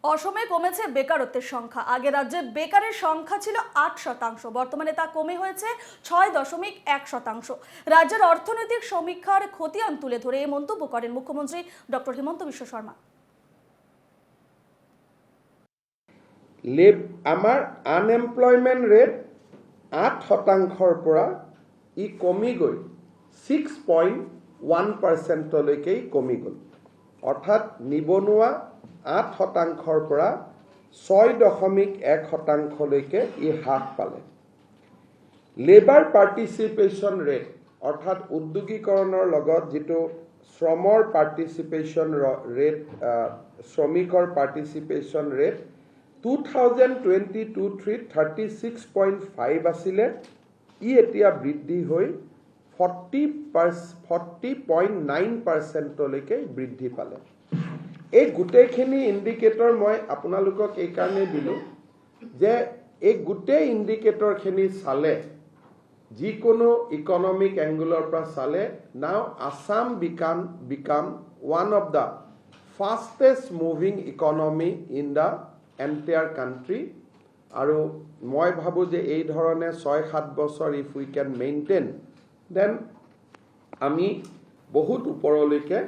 অসমে কমেছে বেকারত্বের সংখ্যা। আগে রাজ্যে বেকারের সংখ্যা ছিল 8%, বর্তমানে তা কমে হয়েছে 6.1%। রাজ্যের অর্থনৈতিক সমীক্ষার খতিয়ান তুলে ধরে এই মন্তব্য করেন মুখ্যমন্ত্রী ডক্টর হিমন্ত বিশ্ব শর্মা। আমাৰ আনএমপ্লয়মেণ্ট ৰেট 8%ৰ পৰা ই কমি গৈ 6.1%লৈকে কমি গ'ল। অৰ্থাৎ নিবনুৱা 8%ৰ পৰা 6.1%লৈকে ই হ্ৰাস পালে। লেবাৰ পাৰ্টিচিপেশ্যন ৰেট অৰ্থাৎ উদ্যোগীকৰণৰ লগত যিটো শ্ৰমৰ পাৰ্টিচিপেশ্যন ৰেট, শ্ৰমিকৰ পাৰ্টিচিপেশ্যন ৰেট 2022-3 36.5 আছিলে, ই এতিয়া বৃদ্ধি হৈ 40.9%লৈকে বৃদ্ধি পালে। এই গোটেইখিনি ইণ্ডিকেটৰ মই আপোনালোকক এই কাৰণে দিলোঁ যে এই গোটেই ইণ্ডিকেটৰখিনি চালে, যিকোনো ইকনমিক এংগুলৰ পৰা চালে, now Assam become one of the fastest moving economy in the entire country. আৰু মই ভাবোঁ যে এই ধৰণে 6-7 বছৰ if we can maintain, then আমি বহুত ওপৰলৈকে